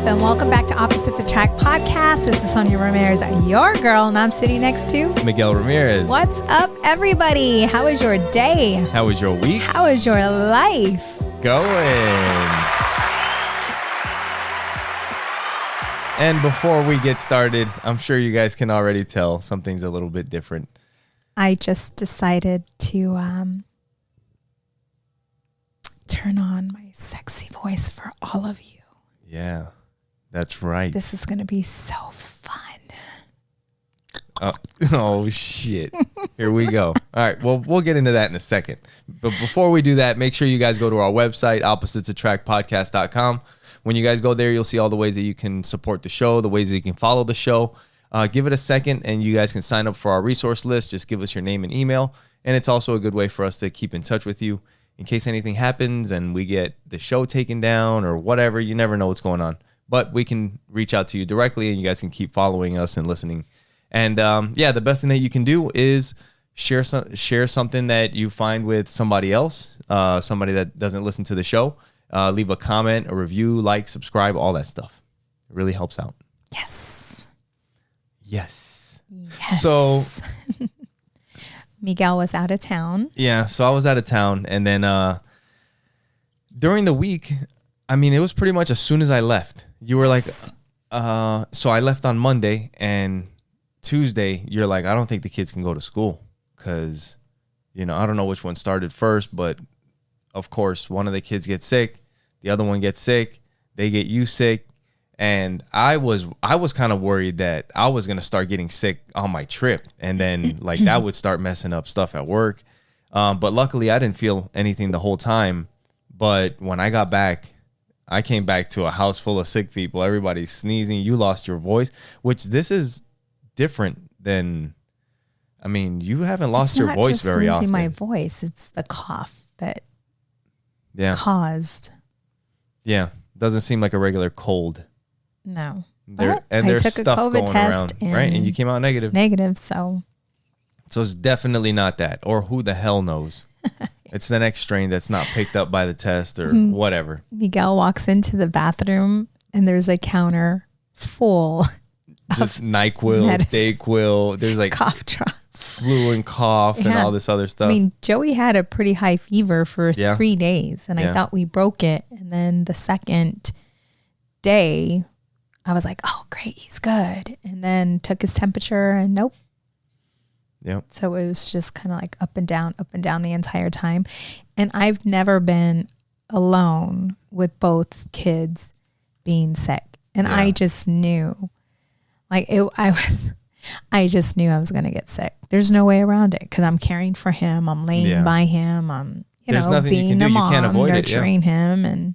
And welcome back to Opposites Attract podcast. This is Sonja Ramirez, your girl, and I'm sitting next to Miguel Ramirez. What's up, everybody? How was your day? How was your week? How is your life? Going. And before we get started, I'm sure you guys can already tell something's a little bit different. I just decided to turn on my sexy voice for all of you. Yeah, that's right. This is going to be so fun. Oh shit. Here we go. All right. Well, we'll get into that in a second. But before we do that, make sure you guys go to our website, oppositesattractpodcast.com. When you guys go there, you'll see all the ways that you can support the show, the ways that you can follow the show. Give it a second and you guys can sign up for our resource list. Just give us your name and email. And it's also a good way for us to keep in touch with you in case anything happens and we get the show taken down or whatever. You never know what's going on. But we can reach out to you directly and you guys can keep following us and listening. And the best thing that you can do is share something that you find with somebody else, somebody that doesn't listen to the show. Leave a comment, a review, like, subscribe, all that stuff. It really helps out. Yes. So Miguel was out of town. Yeah, so I was out of town. And then during the week, I mean, it was pretty much as soon as I left. You were like, so I left on Monday and Tuesday, you're like, I don't think the kids can go to school because, I don't know which one started first, but of course, one of the kids gets sick, the other one gets sick, they get you sick, and I was kind of worried that I was gonna start getting sick on my trip, and then like that would start messing up stuff at work. But luckily, I didn't feel anything the whole time. But when I got back, I came back to a house full of sick people. Everybody's sneezing. You lost your voice, which this is different than, I mean, you haven't lost your voice very often. It's not just losing my voice. It's the cough that caused. Yeah. Doesn't seem like a regular cold. No. There's stuff going around, right? And you came out negative. So it's definitely not that. Or who the hell knows? It's the next strain that's not picked up by the test or whatever. Miguel walks into the bathroom and there's a counter full just NyQuil, Dayquil. There's like cough drops, flu and cough and all this other stuff. I mean, Joey had a pretty high fever for 3 days and I thought we broke it. And then the second day I was like, oh great, he's good. And then took his temperature and nope. Yep. So it was just kind of like up and down the entire time. And I've never been alone with both kids being sick. And I just knew. I just knew I was going to get sick. There's no way around it because I'm caring for him. I'm laying by him. I'm, There's nothing being you can do. You can't avoid nurturing him. And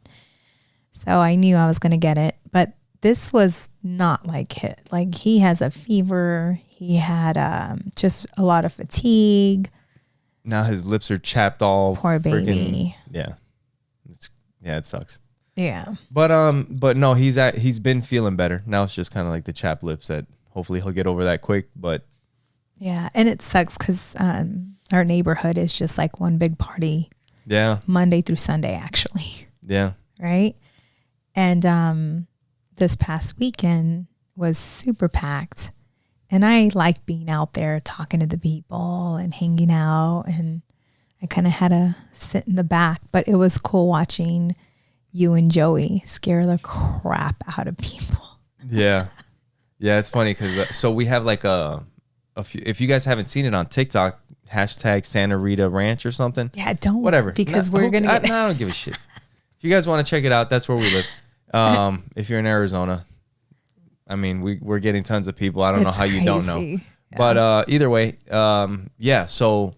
so I knew I was going to get it. But this was not like it. Like he has a fever. He had just a lot of fatigue. Now his lips are chapped all. Poor baby. Yeah. It sucks. Yeah. But no, he's been feeling better. Now it's just kind of like the chapped lips that hopefully he'll get over that quick. But yeah, and it sucks because our neighborhood is just like one big party. Yeah. Monday through Sunday, actually. Yeah. Right. And this past weekend was super packed, and I like being out there talking to the people and hanging out, and I kind of had to sit in the back, but it was cool watching you and Joey scare the crap out of people. Yeah. Yeah, it's funny because so we have like a few, if you guys haven't seen it on TikTok, hashtag Santa Rita Ranch or something. Yeah, don't. Whatever. Because we're going to get... I don't give a shit. If you guys want to check it out, that's where we live. If you're in Arizona, I mean, we're getting tons of people. I don't know how you don't know. Yeah. But either way, so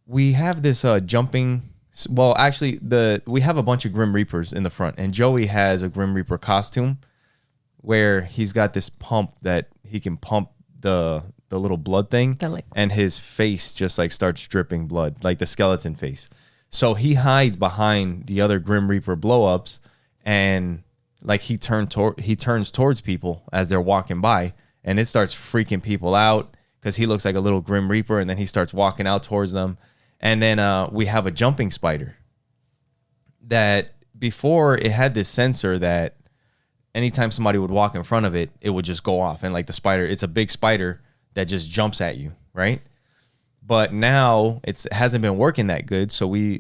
we have this jumping... Well, actually, we have a bunch of Grim Reapers in the front, and Joey has a Grim Reaper costume where he's got this pump that he can pump the little blood thing, and his face just like starts dripping blood, like the skeleton face. So he hides behind the other Grim Reaper blow-ups, and like he turns towards people as they're walking by, and it starts freaking people out because he looks like a little Grim Reaper, and then he starts walking out towards them. And then we have a jumping spider that before it had this sensor that anytime somebody would walk in front of it, it would just go off. And like the spider, it's a big spider that just jumps at you, right? But now it hasn't been working that good. So we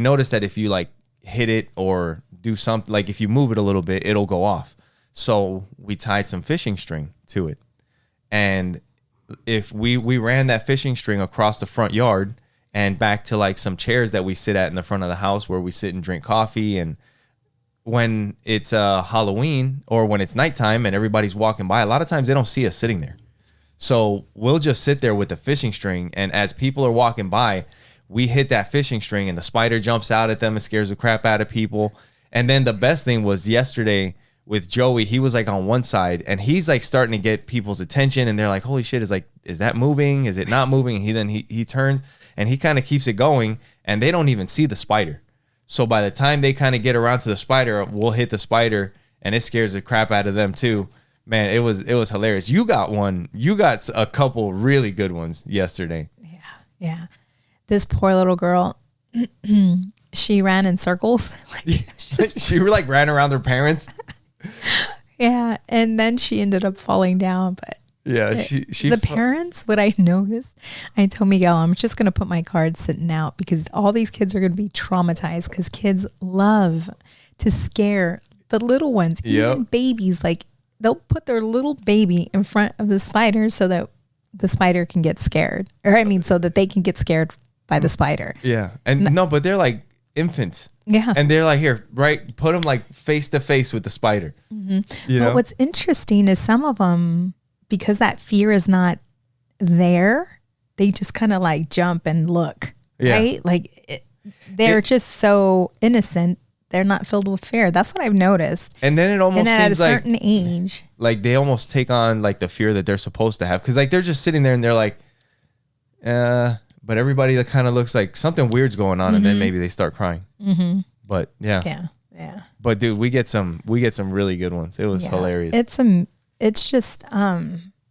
noticed that if you like hit it or do something, like if you move it a little bit, it'll go off. So we tied some fishing string to it. And if we ran that fishing string across the front yard and back to like some chairs that we sit at in the front of the house where we sit and drink coffee. And when it's Halloween or when it's nighttime and everybody's walking by, a lot of times they don't see us sitting there. So we'll just sit there with the fishing string, and as people are walking by, we hit that fishing string and the spider jumps out at them and scares the crap out of people. And then the best thing was yesterday with Joey, he was like on one side and he's like starting to get people's attention, and they're like, holy shit, is that moving? Is it not moving? And he turns and he kind of keeps it going, and they don't even see the spider. So by the time they kind of get around to the spider, we'll hit the spider and it scares the crap out of them too. Man, it was hilarious. You got a couple really good ones yesterday. Yeah. This poor little girl, she ran in circles. She like ran around her parents. Yeah, and then she ended up falling down. But yeah, the parents, what I noticed, I told Miguel, I'm just going to put my card sitting out because all these kids are going to be traumatized because kids love to scare the little ones, even babies. Like they'll put their little baby in front of the spider so that the spider can get scared, so that they can get scared by the spider. Yeah, and but they're like infants. Yeah, and they're like, here, right, put them like face to face with the spider. Mm-hmm. But what's interesting is some of them, because that fear is not there, they just kind of like jump and look, right? Like they're just so innocent. They're not filled with fear. That's what I've noticed. And then it almost seems at a certain age, like they almost take on like the fear that they're supposed to have. Cause like they're just sitting there and they're like, but everybody kind of looks like something weird's going on. Mm-hmm. And then maybe they start crying. Mm-hmm. But yeah. But dude, we get some really good ones. It was hilarious. It's just,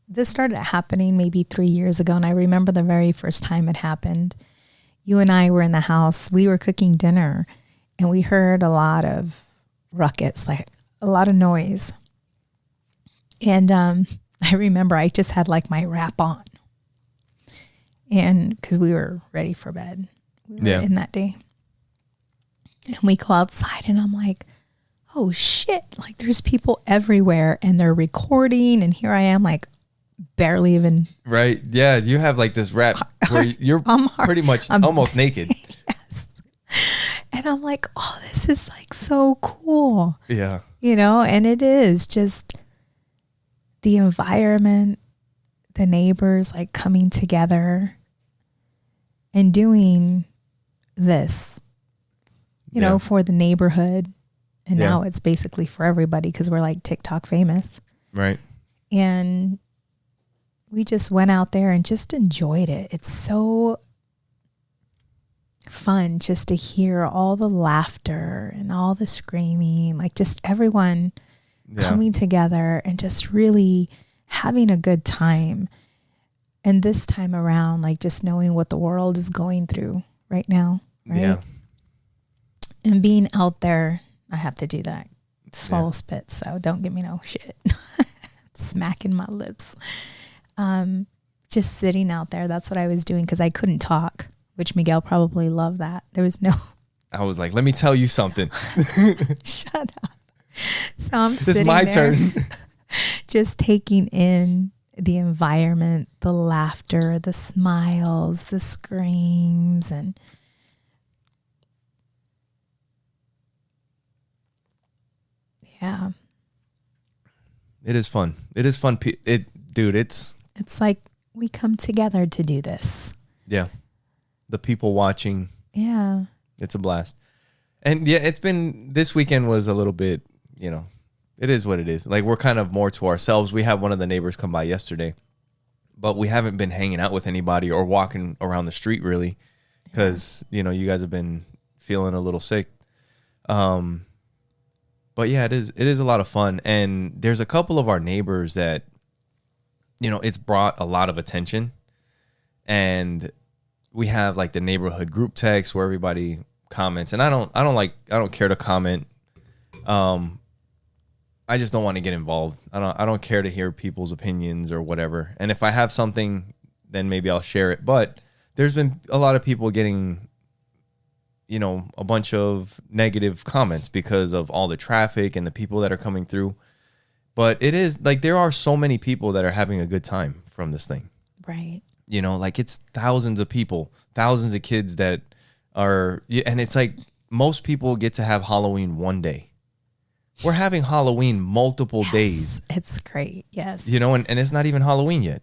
this started happening maybe 3 years ago. And I remember the very first time it happened. You and I were in the house, we were cooking dinner, and we heard a lot of ruckus, like a lot of noise. And I remember I just had like my wrap on. And because we were ready for bed. We were in that day. And we go outside and I'm like, oh shit, like there's people everywhere and they're recording. And here I am like barely even. Right. Yeah. You have like this wrap where you're pretty much almost naked. Yes. And I'm like, oh, this is like so cool. Yeah. And it is just the environment, the neighbors like coming together and doing this, for the neighborhood. And now it's basically for everybody because we're like TikTok famous. Right. And we just went out there and just enjoyed it. It's so fun just to hear all the laughter and all the screaming, like just everyone coming together and just really having a good time. And this time around, like just knowing what the world is going through right now, right? Yeah. And being out there, I have to do that. Swallow spit, so don't give me no shit. Smacking my lips. Just sitting out there, that's what I was doing because I couldn't talk, which Miguel probably loved that. There was no... I was like, let me tell you something. Shut up. So I'm sitting there. It's my turn. Just taking in the environment, the laughter, the smiles, the screams, and it is fun. It is fun. It's like we come together to do this. Yeah. The people watching. Yeah. It's a blast. And this weekend was a little bit, it is what it is. Like we're kind of more to ourselves. We had one of the neighbors come by yesterday, but we haven't been hanging out with anybody or walking around the street really because, you guys have been feeling a little sick. But yeah, it is a lot of fun. And there's a couple of our neighbors that, it's brought a lot of attention. And we have like the neighborhood group text where everybody comments. And I don't care to comment. I just don't want to get involved. I don't care to hear people's opinions or whatever. And if I have something, then maybe I'll share it. But there's been a lot of people getting, a bunch of negative comments because of all the traffic and the people that are coming through. But it is like there are so many people that are having a good time from this thing. Right. Like it's thousands of people, thousands of kids that are, and it's like most people get to have Halloween one day. We're having Halloween multiple days. It's great. Yes. And it's not even Halloween yet.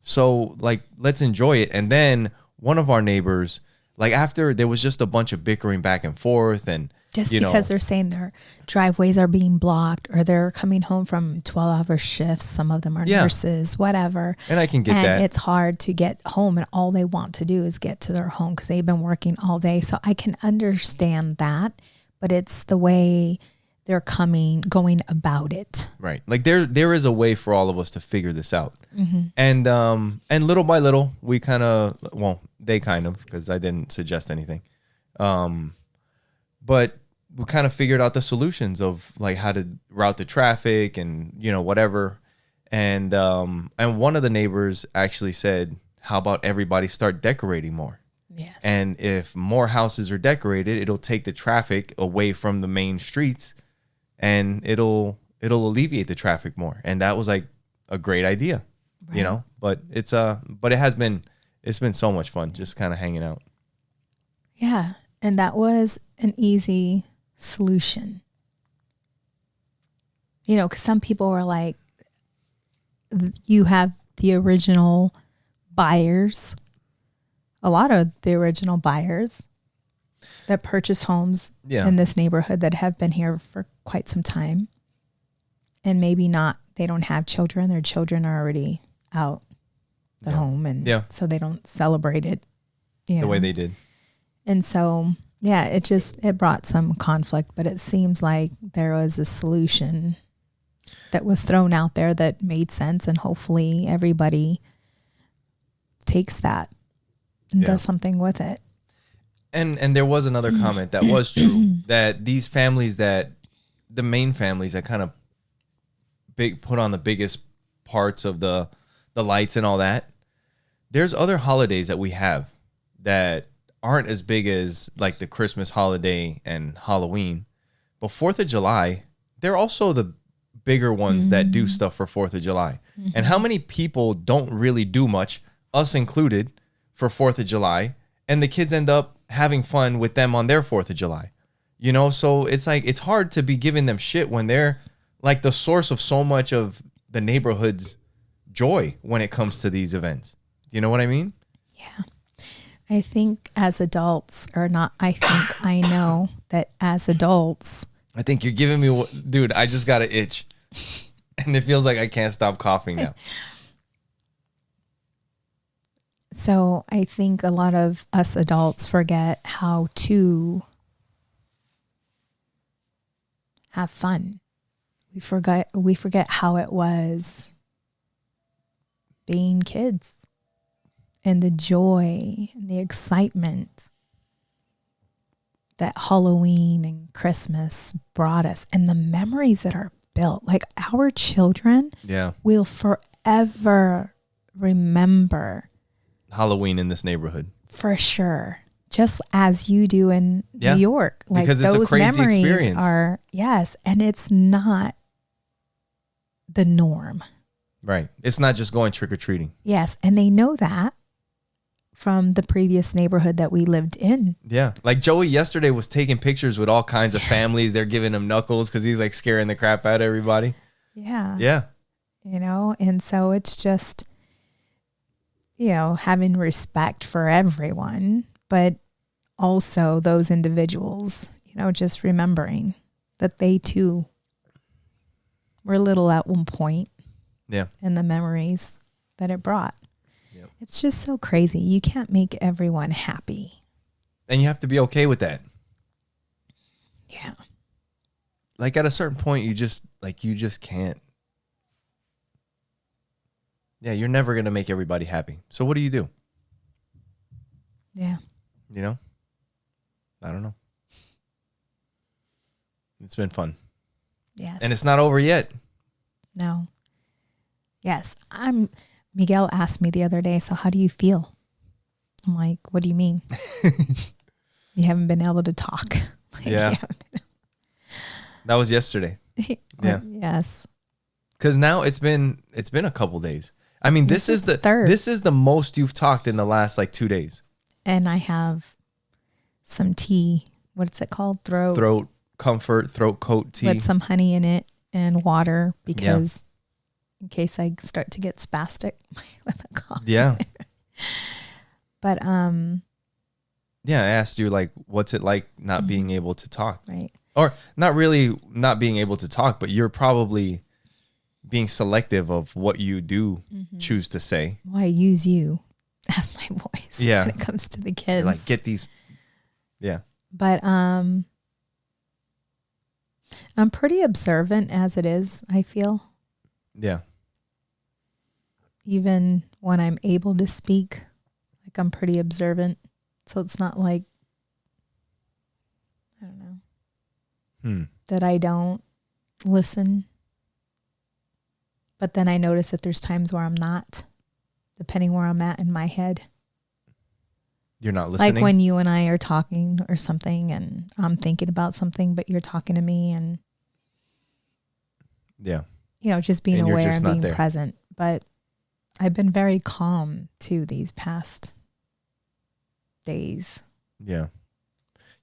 So like, let's enjoy it. And then one of our neighbors, like after there was just a bunch of bickering back and forth and just because they're saying their driveways are being blocked or they're coming home from 12-hour shifts. Some of them are nurses, whatever. And I can get that. It's hard to get home and all they want to do is get to their home because they've been working all day. So I can understand that, but it's the way they're going about it. Right. Like there is a way for all of us to figure this out. Mm-hmm. And little by little, we they kind of, because I didn't suggest anything. But we kind of figured out the solutions of like how to route the traffic and, whatever. And one of the neighbors actually said, how about everybody start decorating more? Yes. And if more houses are decorated, it'll take the traffic away from the main streets and it'll alleviate the traffic more. And that was like a great idea, right. But it's been so much fun just kind of hanging out. Yeah. And that was an easy solution. Because some people were like, you have the original buyers, a lot of the original buyers that purchase homes in this neighborhood that have been here for quite some time. And maybe they don't have children. Their children are already out the home. And so they don't celebrate it the way they did. And so, it brought some conflict, but it seems like there was a solution that was thrown out there that made sense. And hopefully everybody takes that and does something with it. And there was another comment that was true, that these families the main families that kind of put on the biggest parts of the lights and all that, there's other holidays that we have that aren't as big as like the Christmas holiday and Halloween. But 4th of July, they're also the bigger ones that do stuff for 4th of July. Mm-hmm. And how many people don't really do much, us included, for 4th of July, and the kids end up having fun with them on their 4th of July. So it's like, it's hard to be giving them shit when they're like the source of so much of the neighborhood's joy when it comes to these events. Do you know what I mean? Yeah. I think as adults, I know that as adults. I think you're giving me, dude, I just got an itch. And it feels like I can't stop coughing now. So I think a lot of us adults forget how to have fun. We forget how it was being kids and the joy and the excitement that Halloween and Christmas brought us and the memories that are built. Like our children will forever remember Halloween in this neighborhood. For sure. Just as you do in New York. Like because it's those a crazy memories experience. And it's not the norm. Right. It's not just going trick-or-treating. Yes. And they know that from the previous neighborhood that we lived in. Yeah. Like Joey yesterday was taking pictures with all kinds of families. They're giving him knuckles because he's like scaring the crap out of everybody. Yeah. Yeah. And so it's just, having respect for everyone, but also those individuals, just remembering that they too were little at one point. Yeah. And the memories that it brought. Yep. It's just so crazy. You can't make everyone happy. And you have to be okay with that. Yeah. Like at a certain point, you just can't. Yeah, you're never going to make everybody happy. So what do you do? Yeah. I don't know. It's been fun. Yes. And it's not over yet. No. Yes. Miguel asked me the other day, so how do you feel? I'm like, what do you mean? You haven't been able to talk. Like, yeah. That was yesterday. Yeah. Yes. Because now it's been a couple days. I mean, this is the third. This is the most you've talked in the last like 2 days. And I have some tea. What's it called? Throat comfort, throat coat tea. With some honey in it and water because in case I start to get spastic with a cough. Yeah. But yeah, I asked you like, what's it like not being able to talk? Right. Or not really not being able to talk, but you're probably being selective of what you do choose to say. Well, I use you as my voice when it comes to the kids. You're like, get these. Yeah. But I'm pretty observant as it is, I feel. Yeah. Even when I'm able to speak, like I'm pretty observant. So it's not like, I don't know, that I don't listen. But then I notice that there's times where I'm not, depending where I'm at in my head. You're not listening? Like when you and I are talking or something and I'm thinking about something, but you're talking to me and, just being aware and being present. But I've been very calm too these past days. Yeah.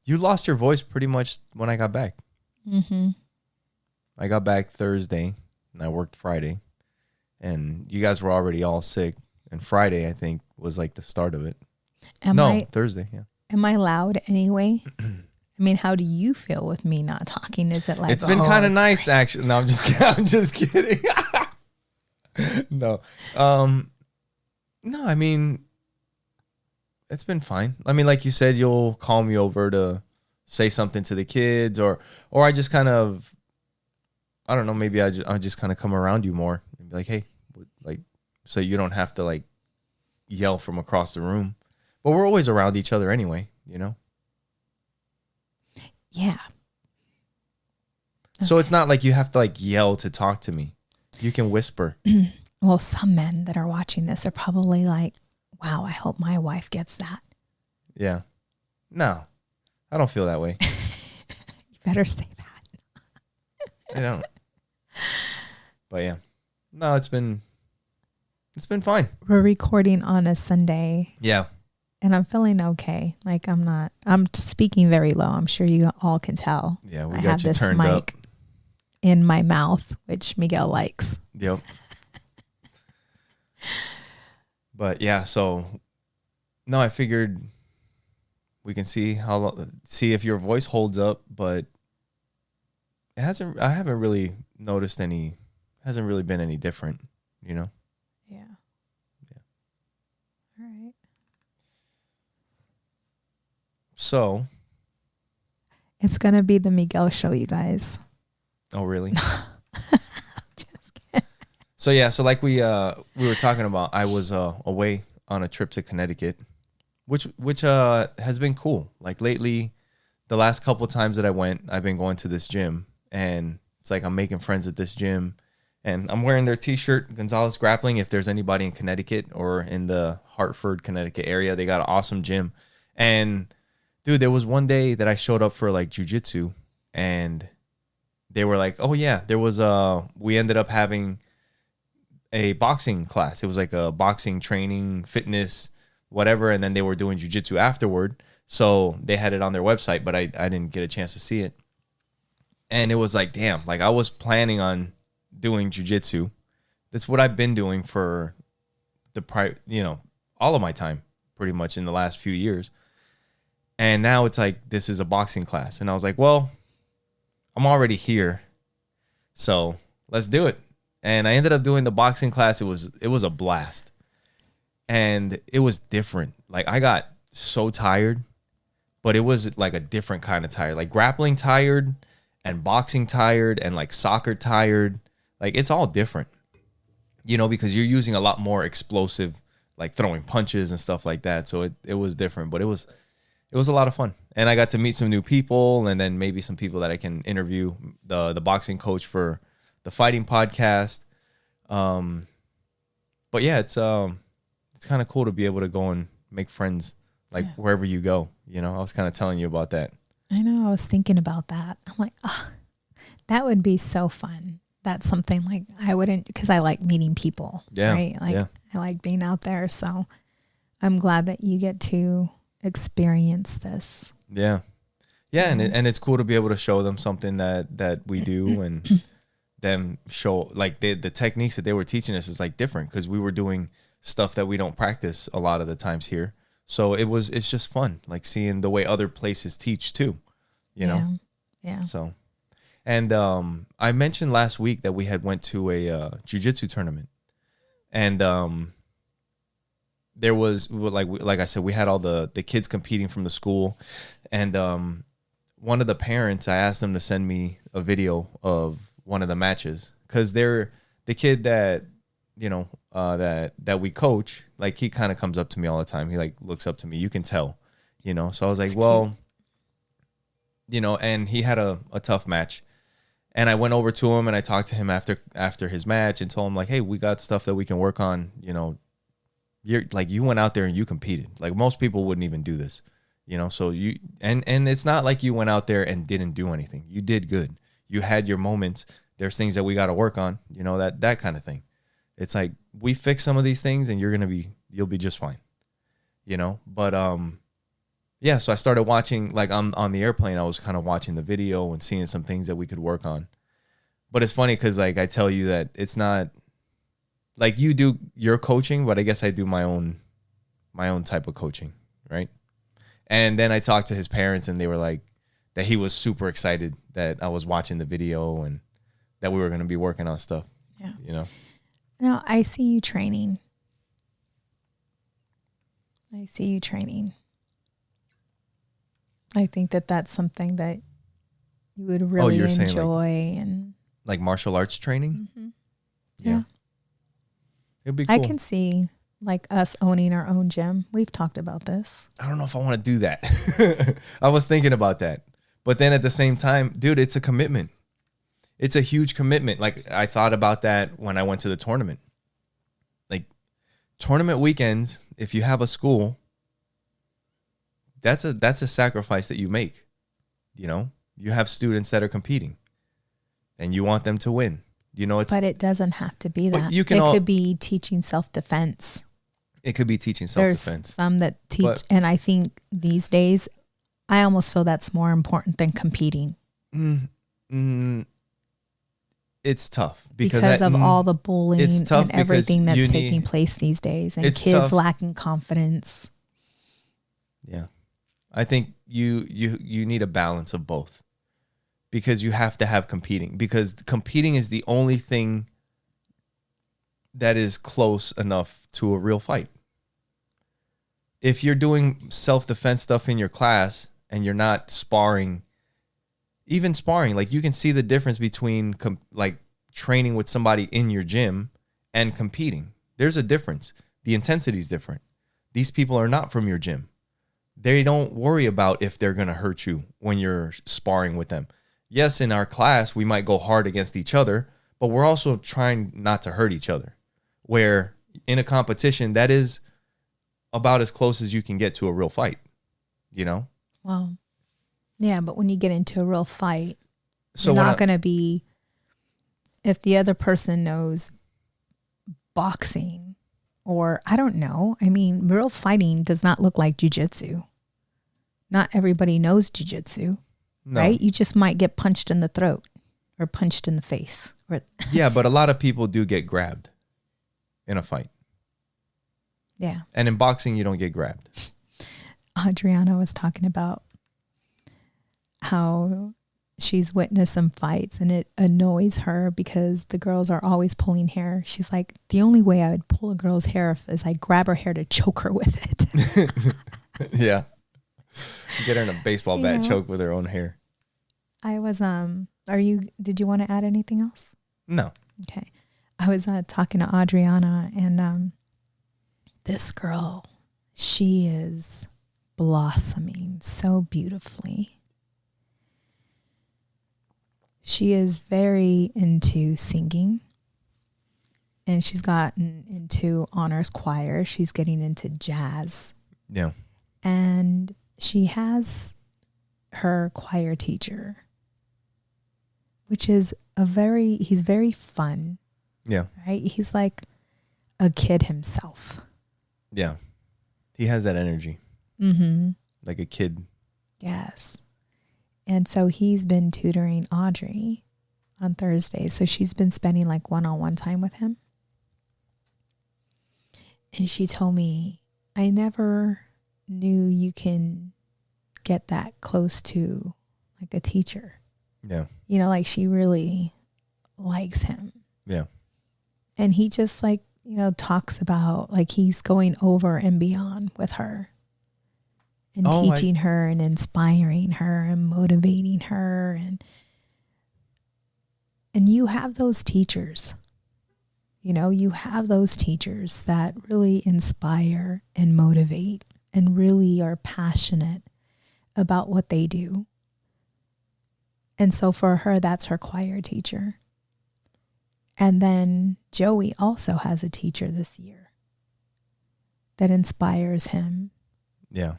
You lost your voice pretty much when I got back. Mm-hmm. I got back Thursday and I worked Friday. And you guys were already all sick. And Friday, I think, was like the start of it. Thursday, yeah. Am I loud anyway? I mean, how do you feel with me not talking? Is it like it's been kind of nice, actually? No, I'm just kidding. I'm just kidding. No, no. I mean, it's been fine. I mean, like you said, you'll call me over to say something to the kids, or I just kind of, I don't know. Maybe I just kind of come around you more and be like, hey, like, so you don't have to like yell from across the room. But we're always around each other anyway, you know? Yeah. So it's not like you have to like yell to talk to me. You can whisper. Well, some men that are watching this are probably like, wow, I hope my wife gets that. Yeah. No, I don't feel that way. You better say that. I don't. But yeah. No, it's been fine. We're recording on a Sunday. Yeah. And I'm feeling okay. Like I'm speaking very low. I'm sure you all can tell. Yeah, we got you turned up. In my mouth, which Miguel likes. Yep. But yeah, so no, I figured we can see if your voice holds up, but I haven't really noticed hasn't really been any different, you know? Yeah. All right. So it's going to be the Miguel show, you guys. Oh, really? Just kidding. So yeah, so like we were talking about, I was away on a trip to Connecticut, which has been cool. Like lately, the last couple of times that I went, I've been going to this gym, and it's like I'm making friends at this gym, and I'm wearing their T-shirt, Gonzalez Grappling. If there's anybody in Connecticut or in the Hartford, Connecticut area, they got an awesome gym. And dude, there was one day that I showed up for like jiu-jitsu, and they were like, oh yeah, there was we ended up having a boxing class. It was like a boxing training, fitness, whatever. And then they were doing jiu-jitsu afterward. So they had it on their website, but I didn't get a chance to see it. And it was like, damn, like I was planning on doing jiu-jitsu. That's what I've been doing for all of my time pretty much in the last few years. And now it's like, this is a boxing class. And I was like, well, I'm already here, so let's do it. And I ended up doing the boxing class. It was a blast, and it was different. Like I got so tired, but it was like a different kind of tired. Like grappling tired, and boxing tired, and like soccer tired. Like it's all different, because you're using a lot more explosive, like throwing punches and stuff like that. So it was different, but it was a lot of fun. And I got to meet some new people, and then maybe some people that I can interview, the boxing coach for the fighting podcast. But yeah, it's kind of cool to be able to go and make friends like wherever you go. You know, I was kind of telling you about that. I know. I was thinking about that. I'm like, oh, that would be so fun. That's something like I wouldn't, because I like meeting people. Yeah. Right. Like I like being out there. So I'm glad that you get to experience this. Yeah. Yeah. And it's cool to be able to show them something that we do, and them show like the techniques that they were teaching us is like different, because we were doing stuff that we don't practice a lot of the times here. So it's just fun, like seeing the way other places teach too, you know? Yeah. So, and I mentioned last week that we had went to a jiu-jitsu tournament, and there was like I said, we had all the kids competing from the school, and one of the parents, I asked them to send me a video of one of the matches, because they're the kid that, you know, that we coach, like he kind of comes up to me all the time. He like looks up to me. You can tell, you know? So I was like, that's well, cute. You know, and he had a tough match, and I went over to him and I talked to him after his match and told him like, hey, we got stuff that we can work on. You know, you went out there and you competed. Like most people wouldn't even do this, you know? So and it's not like you went out there and didn't do anything. You did good. You had your moments. There's things that we got to work on, you know, that kind of thing. It's like, we fix some of these things and you'll be just fine, you know? But, yeah, so I started watching, like on the airplane, I was kind of watching the video and seeing some things that we could work on. But it's funny, because like I tell you that it's not like you do your coaching, but I guess I do my own type of coaching. Right. And then I talked to his parents, and they were like, that he was super excited that I was watching the video and that we were going to be working on stuff. Yeah. You know? No, I see you training. I think that that's something that you would really enjoy. Like martial arts training? Mm-hmm. Yeah. It'd be cool. I can see like us owning our own gym. We've talked about this. I don't know if I want to do that. I was thinking about that. But then at the same time, dude, it's a commitment. It's a huge commitment. Like I thought about that when I went to the tournament. Like tournament weekends, if you have a school, that's a sacrifice that you make. You know, you have students that are competing and you want them to win. You know, but it doesn't have to be that. It could be teaching self-defense. It could be teaching self-defense. There's some that teach, and I think these days, I almost feel that's more important than competing. It's tough because of all the bullying and everything that's taking place these days, and kids lacking confidence. Yeah, I think you need a balance of both, because you have to have competing, because competing is the only thing that is close enough to a real fight. If you're doing self-defense stuff in your class and you're not sparring, like you can see the difference between like training with somebody in your gym and competing. There's a difference. The intensity is different. These people are not from your gym. They don't worry about if they're going to hurt you when you're sparring with them. Yes, in our class, we might go hard against each other, but we're also trying not to hurt each other. Where in a competition, that is about as close as you can get to a real fight, you know? Well, yeah, but when you get into a real fight, you're not going to be, if the other person knows boxing or I don't know. I mean, real fighting does not look like jiu-jitsu. Not everybody knows jiu-jitsu, right? You just might get punched in the throat or punched in the face. Yeah, but a lot of people do get grabbed in a fight. Yeah. And in boxing, you don't get grabbed. Adriana was talking about how she's witnessed some fights and it annoys her because the girls are always pulling hair. She's like, the only way I would pull a girl's hair is I grab her hair to choke her with it. Yeah. Get her in a baseball bat, choke with her own hair. I was, did you want to add anything else? No. Okay. I was talking to Adriana and this girl, she is blossoming so beautifully. She is very into singing, and she's gotten into honors choir. She's getting into jazz. Yeah. And she has her choir teacher, which is he's very fun. Yeah. Right? He's like a kid himself. Yeah. He has that energy. Mm-hmm. Like a kid. Yes. And so he's been tutoring Audrey on Thursdays. So she's been spending like one-on-one time with him. And she told me, I never knew you can get that close to like a teacher. Yeah. You know, like she really likes him. Yeah. And he just like, you know, talks about like he's going over and beyond with her and teaching her and inspiring her and motivating her. And you have those teachers, you know, you have those teachers that really inspire and motivate and really are passionate about what they do. And so for her, that's her choir teacher. And then Joey also has a teacher this year that inspires him. Yeah.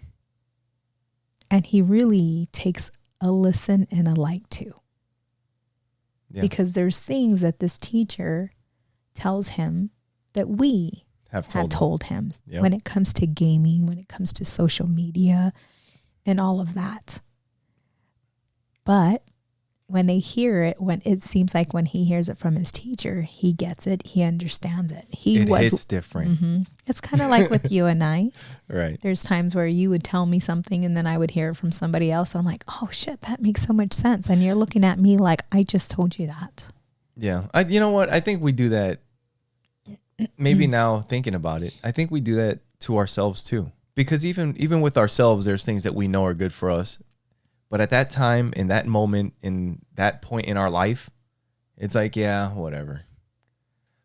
And he really takes a listen and a like to. Yeah. Because there's things that this teacher tells him that we have told him yep. When it comes to gaming, when it comes to social media and all of that. But when they hear it, when it seems like when he hears it from his teacher, he gets it, he understands it. It's different. Mm-hmm. It's kind of like with you and I. Right. There's times where you would tell me something and then I would hear it from somebody else. And I'm like, oh shit, that makes so much sense. And you're looking at me like, I just told you that. Yeah. You know what? I think we do that. Maybe now thinking about it, I think we do that to ourselves too. Because even with ourselves, there's things that we know are good for us. But at that time, in that moment, in that point in our life, it's like, yeah, whatever.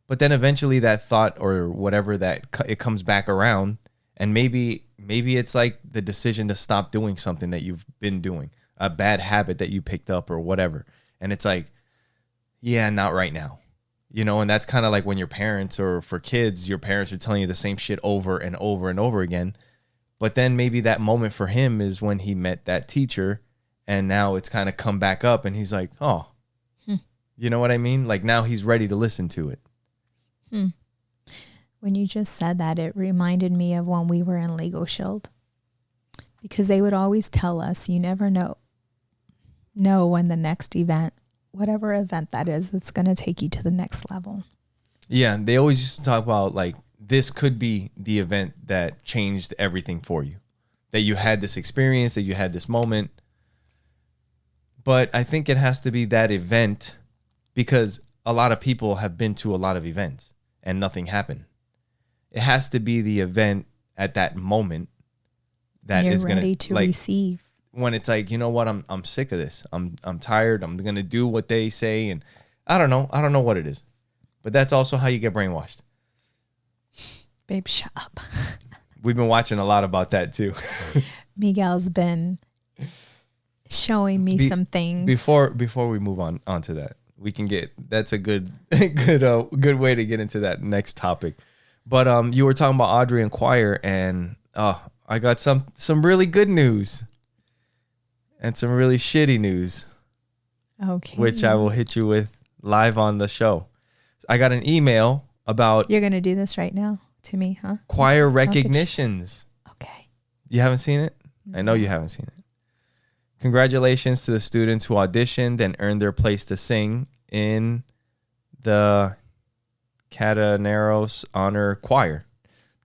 But then eventually that thought or whatever, that it comes back around. And maybe it's like the decision to stop doing something that you've been doing, a bad habit that you picked up or whatever. And it's like, yeah, not right now. You know, and that's kind of like when your parents, or for kids, your parents are telling you the same shit over and over and over again. But then maybe that moment for him is when he met that teacher, and now it's kind of come back up and he's like, oh, You know what I mean? Like now he's ready to listen to it. When you just said that, it reminded me of when we were in Lego Shield, because they would always tell us, you never know when the next event, whatever event that is, it's going to take you to the next level. Yeah. They always used to talk about like, this could be the event that changed everything for you, that you had this experience, that you had this moment. But I think it has to be that event, because a lot of people have been to a lot of events and nothing happened. It has to be the event at that moment that is going ready to receive. When it's like, you know what, I'm sick of this. I'm tired. I'm going to do what they say, and I don't know what it is. But that's also how you get brainwashed. Babe, shut up. We've been watching a lot about that too. Miguel's been showing me some things. Before we move on to that, we can that's a good way to get into that next topic. But you were talking about Audrey and choir, and I got some really good news and some really shitty news. Okay. Which I will hit you with live on the show. I got an email about... You're going to do this right now to me, huh? Choir recognitions. Okay. You haven't seen it? No. I know you haven't seen it. Congratulations to the students who auditioned and earned their place to sing in the Cataneros Honor Choir.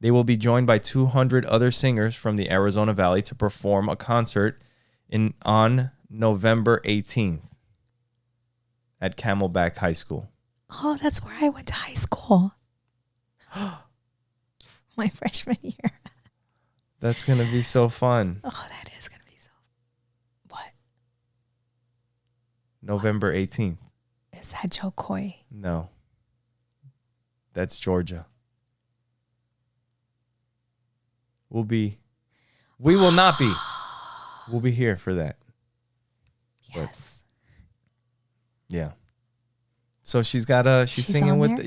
They will be joined by 200 other singers from the Arizona Valley to perform a concert on November 18th at Camelback High School. Oh, that's where I went to high school. My freshman year. That's going to be so fun. Oh, that is going to be so... What? November 18th. Is that Joe Coy? No. That's Georgia. We'll be... We will not be. We'll be here for that. Yes. But, yeah. So she's singing with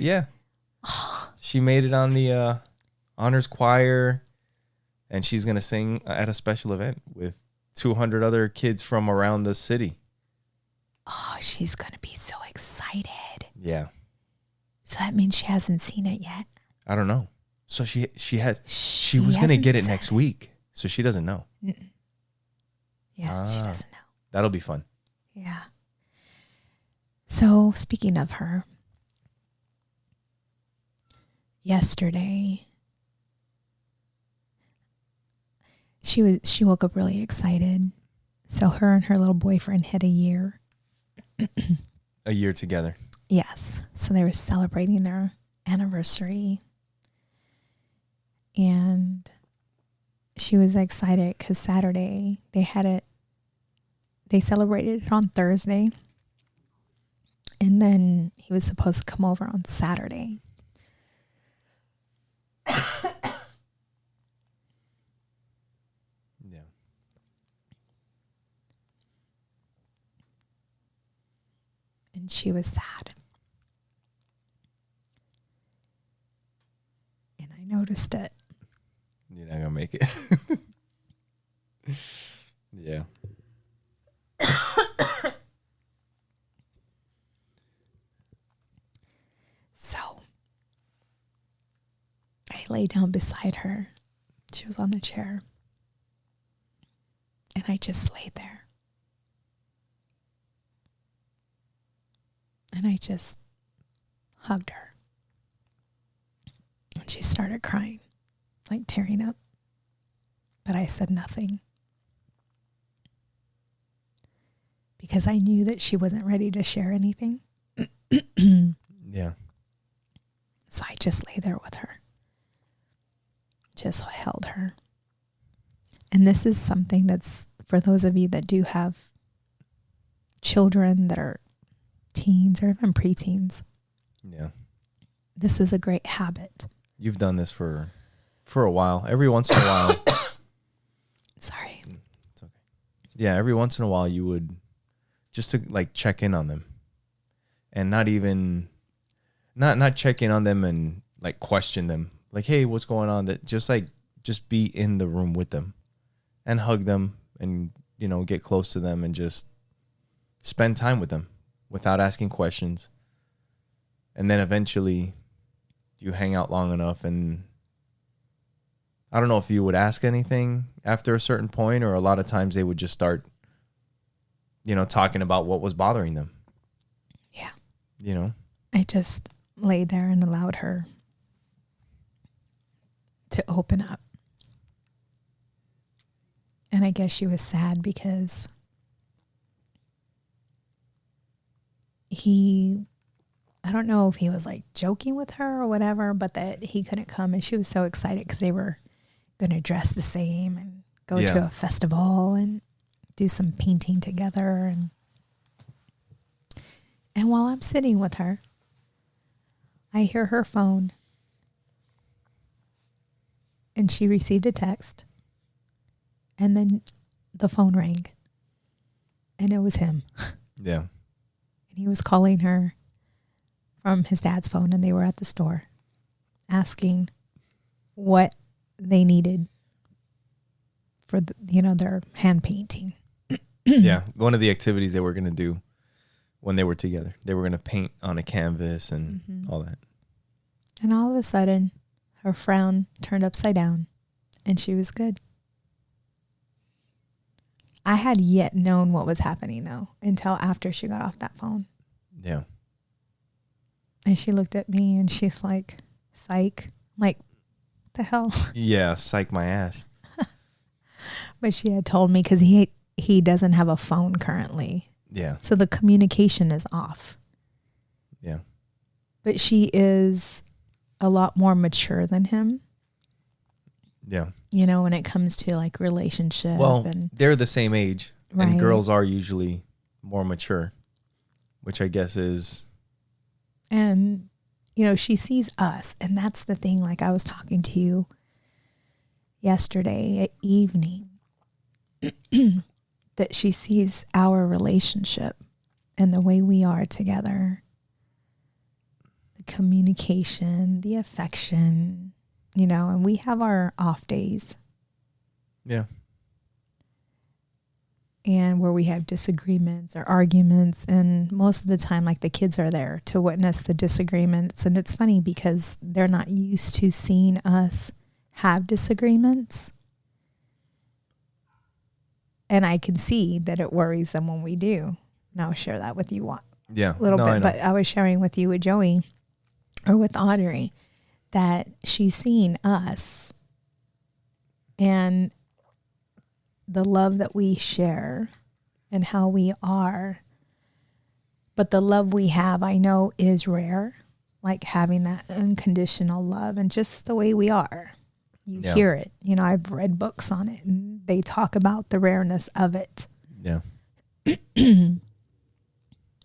she made it on the honors choir, and she's going to sing at a special event with 200 other kids from around the city. Oh, she's going to be so excited. Yeah. So that means she hasn't seen it yet. I don't know. So she was going to get it next week. So she doesn't know. Mm-mm. Yeah, she doesn't know. That'll be fun. Yeah. So speaking of her, yesterday she woke up really excited. So her and her little boyfriend had a year. A year together. Yes. So they were celebrating their anniversary. And she was excited because Saturday they celebrated it on Thursday. And then he was supposed to come over on Saturday. Yeah. And she was sad. And I noticed it. You're not going to make it. Yeah. So I lay down beside her. She was on the chair. And I just laid there. And I just hugged her. And she started crying, like tearing up. But I said nothing. Because I knew that she wasn't ready to share anything. Yeah. So I just lay there with her. Just held her. And this is something that's for those of you that do have children that are teens or even preteens. Yeah. This is a great habit. You've done this for a while. Every once in a while. Sorry. It's okay. Yeah, every once in a while you would just to like check in on them. And not even not check in on them and like question them. Like, hey, what's going on? That just be in the room with them and hug them and, get close to them and just spend time with them without asking questions. And then eventually you hang out long enough and I don't know if you would ask anything after a certain point, or a lot of times they would just start, talking about what was bothering them. Yeah. I just laid there and allowed her to open up. And I guess she was sad because I don't know if he was like joking with her or whatever, but that he couldn't come. And she was so excited because they were going to dress the same and go to a festival and do some painting together. And while I'm sitting with her, I hear her phone. And she received a text. And then the phone rang. And it was him. Yeah. And he was calling her from his dad's phone, and they were at the store asking what they needed for their hand painting. Yeah. One of the activities they were going to do when they were together. They were going to paint on a canvas and all that. And all of a sudden, her frown turned upside down, and she was good. I had yet known what was happening, though, until after she got off that phone. Yeah. And she looked at me, and she's like, psych. I'm like, what the hell? Yeah, psych my ass. But she had told me because he doesn't have a phone currently. Yeah. So the communication is off. Yeah. But she is a lot more mature than him. Yeah. When it comes to like relationship. Well, and they're the same age. Right. And girls are usually more mature, which I guess is. And, she sees us. And that's the thing. Like I was talking to you yesterday evening that she sees our relationship and the way we are together, the communication, the affection, you know, and we have our off days. Yeah. And where we have disagreements or arguments, and most of the time, like, the kids are there to witness the disagreements. And it's funny because they're not used to seeing us have disagreements. And I can see that it worries them when we do. And I'll share that with you a little bit. But I was sharing with you with Joey or with Audrey that she's seeing us and the love that we share and how we are. But the love we have, I know, is rare, like having that unconditional love and just the way we are. You hear it. You know, I've read books on it and they talk about the rareness of it. Yeah. And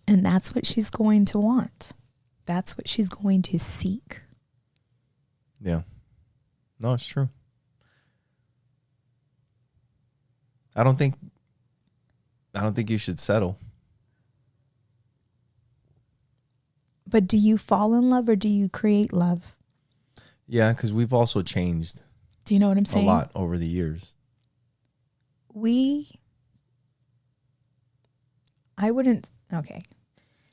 that's what she's going to want. That's what she's going to seek. Yeah. No, it's true. I don't think you should settle. But do you fall in love or do you create love? Yeah, because we've also changed. Do you know what I'm saying? A lot over the years. Okay.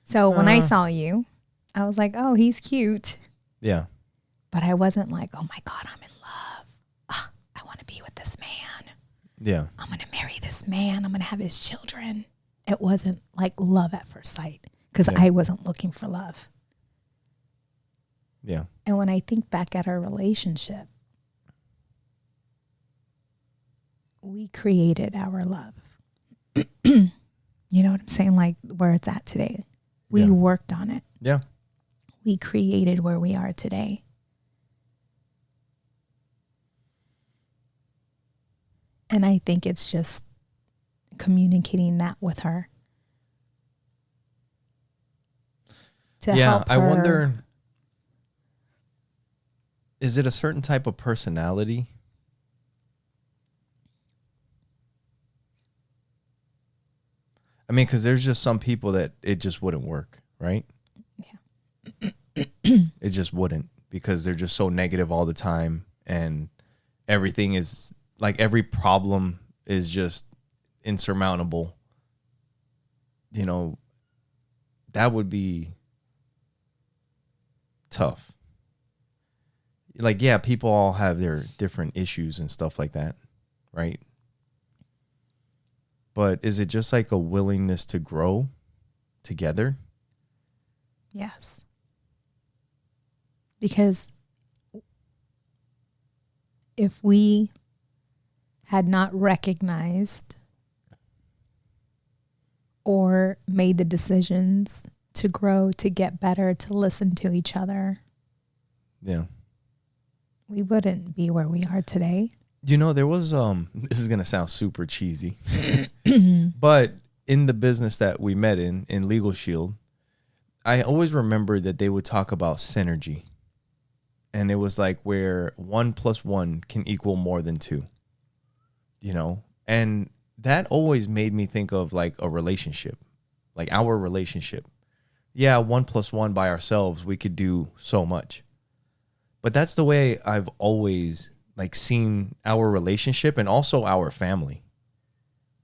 So when I saw you, I was like, oh, he's cute. Yeah. But I wasn't like, oh my God, I'm in love. Oh, I want to be with this man. Yeah. I'm going to marry this man. I'm going to have his children. It wasn't like love at first sight because I wasn't looking for love. Yeah. And when I think back at our relationship, we created our love. You know what I'm saying? Like where it's at today. We worked on it. Yeah. We created where we are today. And I think it's just communicating that with her. To help her. I wonder, is it a certain type of personality? I mean, because there's just some people that it just wouldn't work, right? Yeah. It just wouldn't, because they're just so negative all the time, and everything is like, every problem is just insurmountable. You know, that would be tough. Like, yeah, people all have their different issues and stuff like that, right? But is it just like a willingness to grow together? Yes. Because if we had not recognized or made the decisions to grow, to get better, to listen to each other, we wouldn't be where we are today. You know, there was this is gonna sound super cheesy, but in the business that we met in Legal Shield, I always remember that they would talk about synergy. And it was like where 1 + 1 can equal more than 2, you know? And that always made me think of like a relationship, like our relationship. Yeah, 1 + 1 by ourselves, we could do so much. But that's the way I've always like seen our relationship and also our family,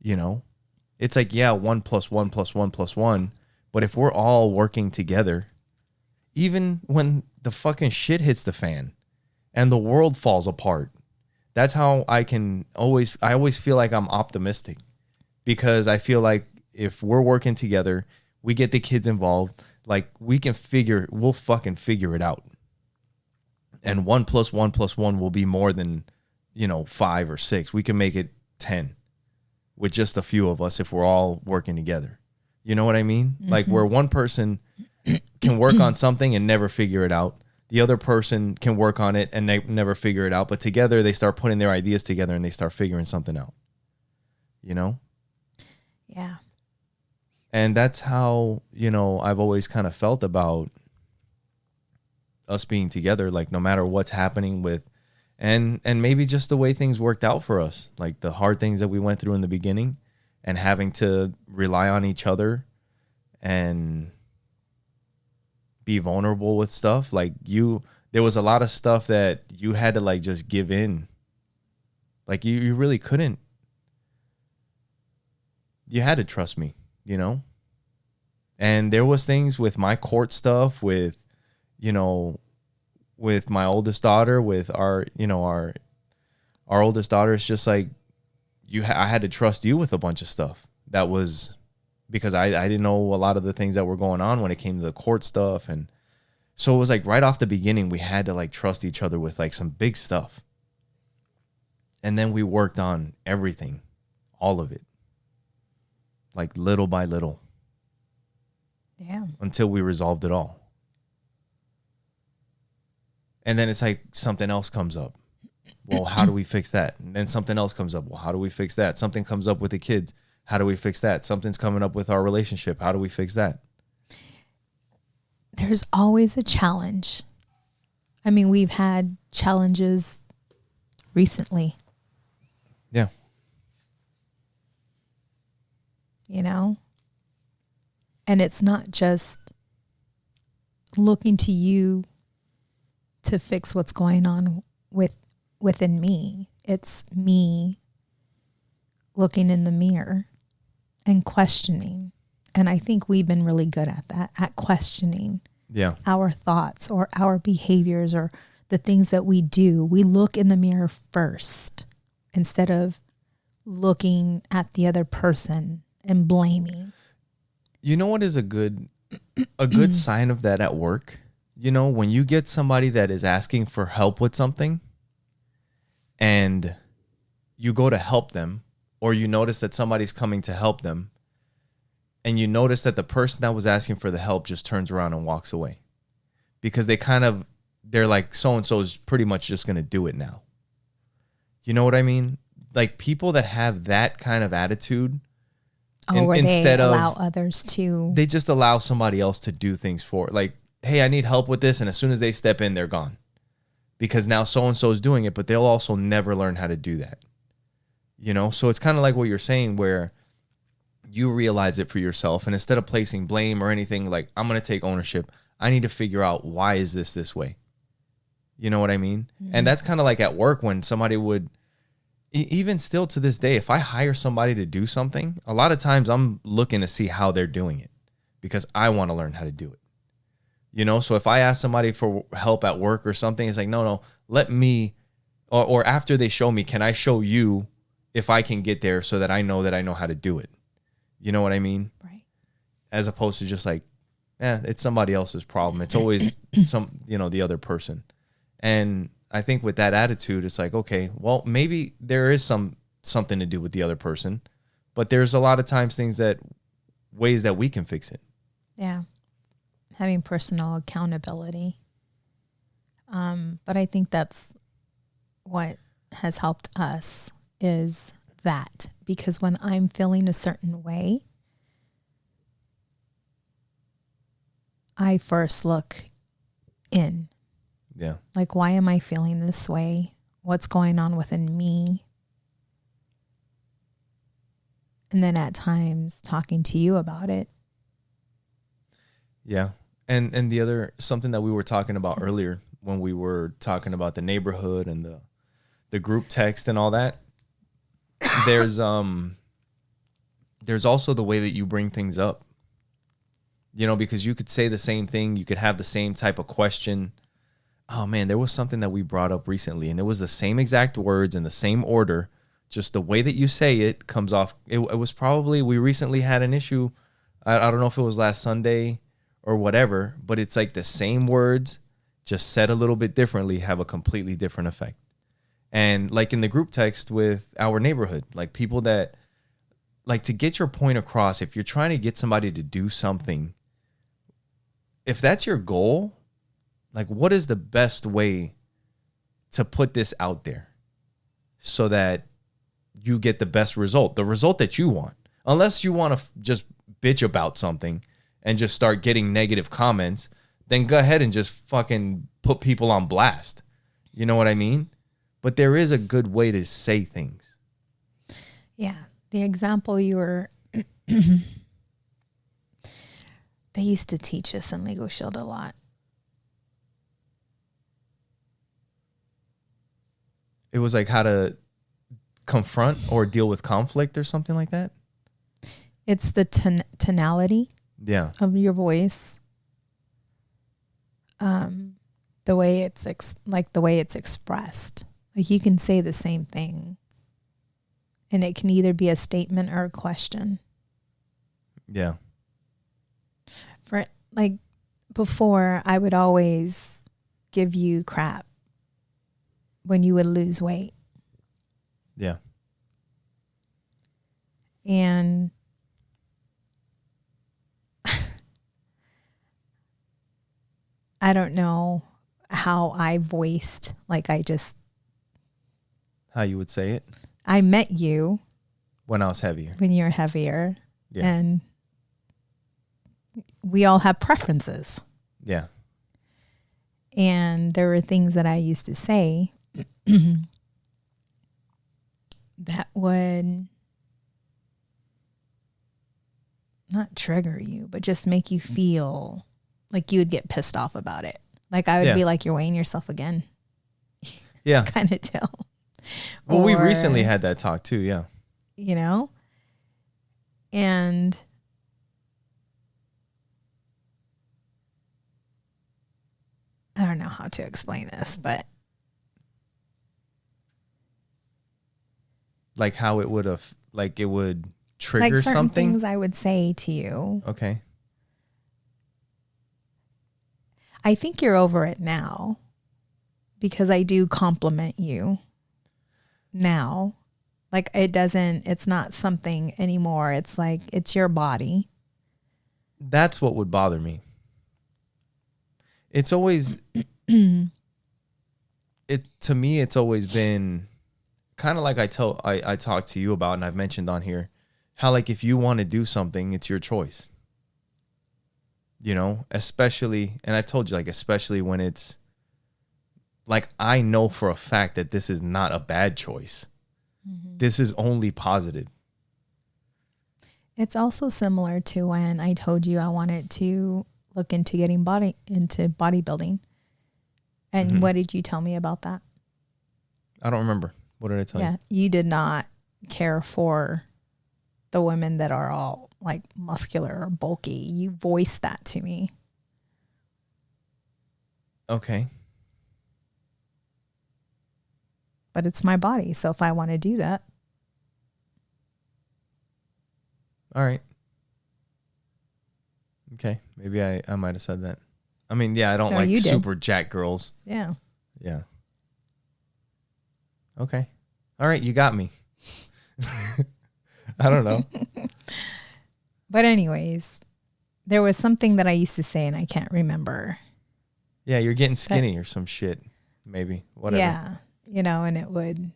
you know? It's like, yeah, 1 + 1 + 1 + 1. But if we're all working together, even when the fucking shit hits the fan and the world falls apart, that's how I always feel like I'm optimistic, because I feel like if we're working together, we get the kids involved, like we'll fucking figure it out. And 1 + 1 + 1 will be more than, 5 or 6. We can make it 10 with just a few of us if we're all working together. You know what I mean? Mm-hmm. Like where one person can work on something and never figure it out. The other person can work on it and they never figure it out. But together they start putting their ideas together and they start figuring something out. You know? Yeah. And that's how, I've always kind of felt about us being together. Like no matter what's happening with And maybe just the way things worked out for us, like the hard things that we went through in the beginning and having to rely on each other and be vulnerable with stuff. Like there was a lot of stuff that you had to like just give in. Like you really couldn't. You had to trust me, you know? And there was things with my court stuff, with, you know, with my oldest daughter, with our oldest daughter. It's just like I had to trust you with a bunch of stuff. That was because I didn't know a lot of the things that were going on when it came to the court stuff. And so it was like right off the beginning, we had to like trust each other with like some big stuff. And then we worked on everything, all of it, like little by little. Yeah. Until we resolved it all. And then it's like something else comes up. Well, how do we fix that? And then something else comes up. Well, how do we fix that? Something comes up with the kids. How do we fix that? Something's coming up with our relationship. How do we fix that? There's always a challenge. I mean, we've had challenges recently. Yeah. You know? And it's not just looking to you to fix what's going on within me. It's me looking in the mirror and questioning. And I think we've been really good at that, at questioning our thoughts or our behaviors or the things that we do. We look in the mirror first instead of looking at the other person and blaming. You know what is a good sign of that at work? You know, when you get somebody that is asking for help with something and you go to help them, or you notice that somebody's coming to help them and you notice that the person that was asking for the help just turns around and walks away because they're like, so-and-so is pretty much just going to do it now. You know what I mean? Like people that have that kind of attitude, instead of allow others to, they just allow somebody else to do things for, like, hey, I need help with this. And as soon as they step in, they're gone because now so-and-so is doing it, but they'll also never learn how to do that. You know? So it's kind of like what you're saying where you realize it for yourself. And instead of placing blame or anything, like, I'm going to take ownership. I need to figure out why is this way? You know what I mean? Mm-hmm. And that's kind of like at work when somebody would, even still to this day, if I hire somebody to do something, a lot of times I'm looking to see how they're doing it because I want to learn how to do it. You know, so if I ask somebody for help at work or something, it's like, no, let me, or after they show me, can I show you if I can get there so that I know how to do it? You know what I mean? Right. As opposed to just like, it's somebody else's problem. It's always the other person. And I think with that attitude, it's like, okay, well, maybe there is something to do with the other person, but there's a lot of times ways that we can fix it. Yeah. Having personal accountability. But I think that's what has helped us is that, because when I'm feeling a certain way, I first look in. Yeah. Like, why am I feeling this way? What's going on within me? And then at times talking to you about it. Yeah. And the other, something that we were talking about earlier when we were talking about the neighborhood and the group text and all that, there's also the way that you bring things up. You know, because you could say the same thing, you could have the same type of question. Oh man, there was something that we brought up recently and it was the same exact words in the same order, just the way that you say it comes off. It was probably, we recently had an issue. I don't know if it was last Sunday or whatever, but it's like the same words, just said a little bit differently, have a completely different effect. And like in the group text with our neighborhood, like people that like to get your point across, if you're trying to get somebody to do something, if that's your goal, like what is the best way to put this out there so that you get the best result, the result that you want? Unless you want to just bitch about something and just start getting negative comments, then go ahead and just fucking put people on blast. You know what I mean? but there is a good way to say things. Yeah. The example you were, they used to teach us in Legal Shield a lot. It was like how to confront or deal with conflict or something like that. It's the tonality of your voice. The way it's the way it's expressed. Like you can say the same thing and it can either be a statement or a question. Yeah. For like before, I would always give you crap when you would lose weight. Yeah. And I don't know how I voiced, like how you would say it? I met you. When I was heavier. When you're heavier. Yeah. And we all have preferences. Yeah. And there were things that I used to say that would not trigger you, but just make you feel like you would get pissed off about it. Like I would be like, you're weighing yourself again. Yeah. Kind of deal. Well, we recently had that talk too. Yeah. You know? And I don't know how to explain this, but like how it would have, like it would trigger like certain something. Things I would say to you. Okay. I think you're over it now because I do compliment you now. Like it's not something anymore. It's like, it's your body. That's what would bother me. It's always, to me, it's always been kind of like I talked to you about, and I've mentioned on here, how like if you want to do something, it's your choice. You know, especially, and I've told you, like, especially when it's like, I know for a fact that this is not a bad choice. Mm-hmm. This is only positive. It's also similar to when I told you I wanted to look into getting into bodybuilding. And mm-hmm. What did you tell me about that? I don't remember. What did I tell you? Yeah, you did not care for the women that are all like muscular or bulky. You voiced that to me. Okay. But it's my body, so if I want to do that. All right. Okay. Maybe I might have said that. I mean, yeah, I don't like super jack girls. Yeah. Yeah. Okay. All right, you got me. I don't know. But anyways, there was something that I used to say and I can't remember. Yeah, you're getting skinny or some shit. Maybe. Whatever. Yeah. You know, and it would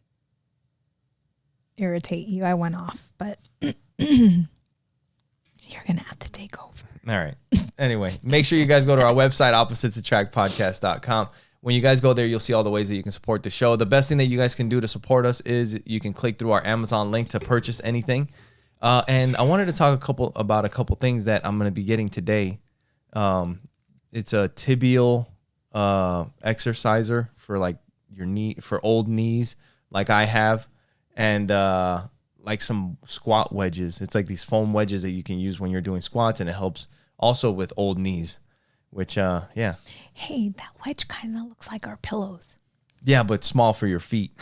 irritate you. I went off, but you're going to have to take over. All right. Anyway, make sure you guys go to our website, oppositesattractpodcast.com. When you guys go there, you'll see all the ways that you can support the show. The best thing that you guys can do to support us is you can click through our Amazon link to purchase anything. And I wanted to talk about a couple things that I'm going to be getting today. It's a tibial exerciser for like your knee, for old knees like I have, and like some squat wedges. It's like these foam wedges that you can use when you're doing squats, and it helps also with old knees, which yeah. Hey, that wedge kind of looks like our pillows. Yeah, but small for your feet.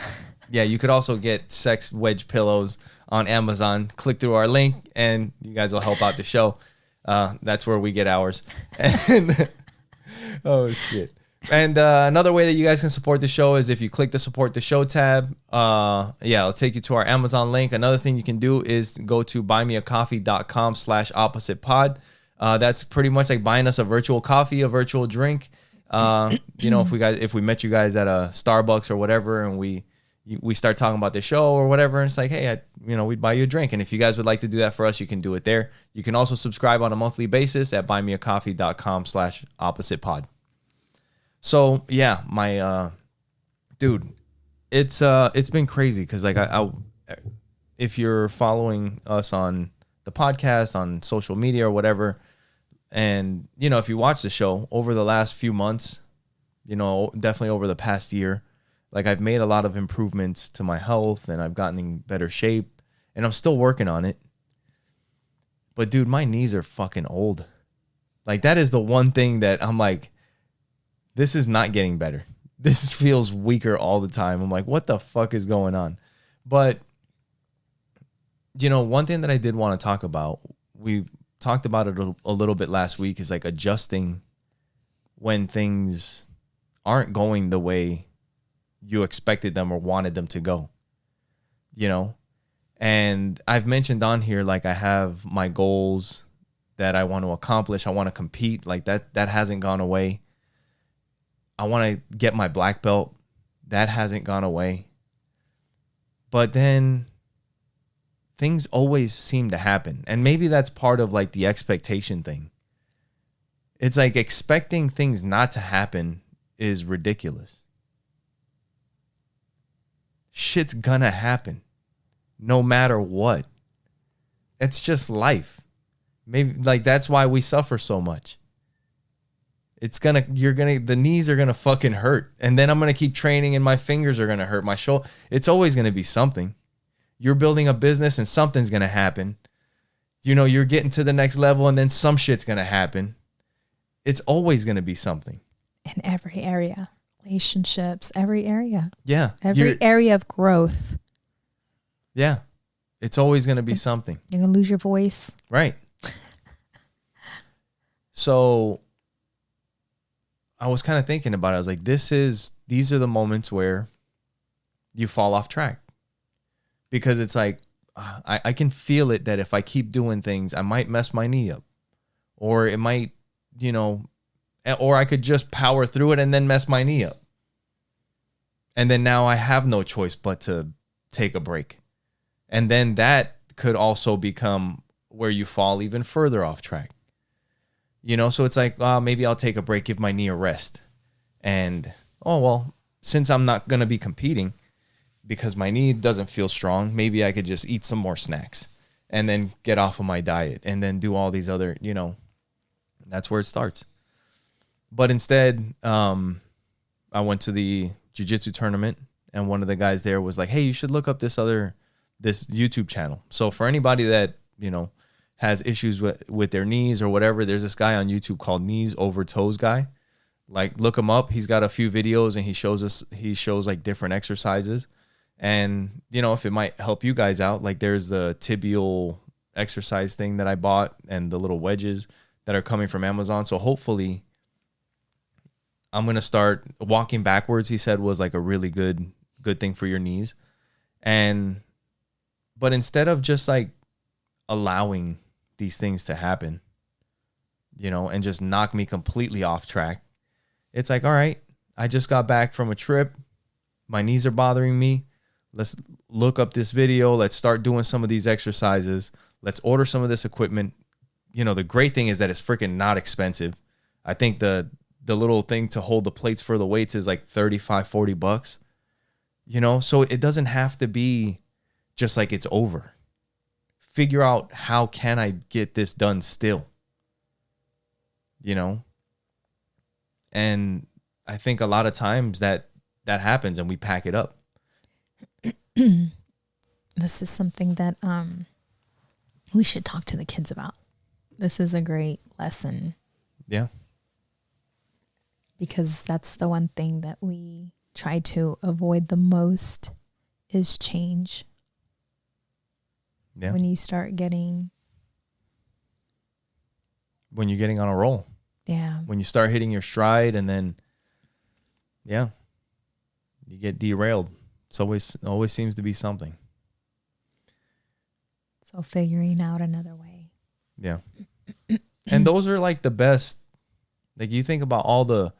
Yeah, you could also get sex wedge pillows on Amazon. Click through our link and you guys will help out the show. That's where we get ours. And, oh, shit. And another way that you guys can support the show is if you click the support the show tab. Yeah, it'll take you to our Amazon link. Another thing you can do is go to buymeacoffee.com/oppositepod. That's pretty much like buying us a virtual coffee, a virtual drink. You know, if we met you guys at a Starbucks or whatever, and we start talking about the show or whatever, and it's like, hey, we'd buy you a drink. And if you guys would like to do that for us, you can do it there. You can also subscribe on a monthly basis at buymeacoffee.com/oppositepod. So yeah, my dude, It's been crazy because like I if you're following us on the podcast, on social media or whatever, and if you watch the show over the last few months, definitely over the past year, like I've made a lot of improvements to my health and I've gotten in better shape and I'm still working on it. But dude, my knees are fucking old. Like that is the one thing that I'm like, this is not getting better. This feels weaker all the time. I'm like, what the fuck is going on? But one thing that I did want to talk about, we talked about it a little bit last week, is like adjusting when things aren't going the way you expected them or wanted them to go, and I've mentioned on here, like I have my goals that I want to accomplish. I want to compete, like that hasn't gone away. I want to get my black belt. That hasn't gone away. But then things always seem to happen. And maybe that's part of like the expectation thing. It's like expecting things not to happen is ridiculous. Shit's gonna happen no matter what. It's just life. Maybe like that's why we suffer so much. The knees are gonna fucking hurt. And then I'm gonna keep training and my fingers are gonna hurt, my shoulder. It's always gonna be something. You're building a business and something's gonna happen. You're getting to the next level and then some shit's gonna happen. It's always gonna be something. In every area. Relationships, every area. Yeah. Every area of growth. Yeah. It's always gonna be something. You're gonna lose your voice. Right. So I was kind of thinking about it. I was like, these are the moments where you fall off track. Because it's like, I can feel it that if I keep doing things, I might mess my knee up. Or it might, or I could just power through it and then mess my knee up. And then now I have no choice but to take a break. And then that could also become where you fall even further off track. So it's like, maybe I'll take a break, give my knee a rest. And, since I'm not going to be competing because my knee doesn't feel strong, maybe I could just eat some more snacks and then get off of my diet and then do all these other, that's where it starts. But instead, I went to the jiu-jitsu tournament and one of the guys there was like, hey, you should look up this YouTube channel. So for anybody that, has issues with their knees or whatever, there's this guy on YouTube called Knees Over Toes Guy. Like, look him up. He's got a few videos and he shows like different exercises. And, if it might help you guys out, like there's the tibial exercise thing that I bought and the little wedges that are coming from Amazon. So hopefully I'm going to start walking backwards. He said was like a really good thing for your knees. But instead of just like allowing these things to happen, and just knock me completely off track, it's like, all right, I just got back from a trip. My knees are bothering me. Let's look up this video. Let's start doing some of these exercises. Let's order some of this equipment. The great thing is that it's freaking not expensive. I think the little thing to hold the plates for the weights is like $35-$40. So it doesn't have to be just like it's over. Figure out how can I get this done still, and I think a lot of times that happens and we pack it up. This is something that we should talk to the kids about. This is a great lesson. Yeah. Because that's the one thing that we try to avoid the most is change. Yeah. When you start getting... When you're getting on a roll. Yeah. When you start hitting your stride and then, you get derailed. It's always seems to be something. So figuring out another way. Yeah. And those are like the best. Like you think about all the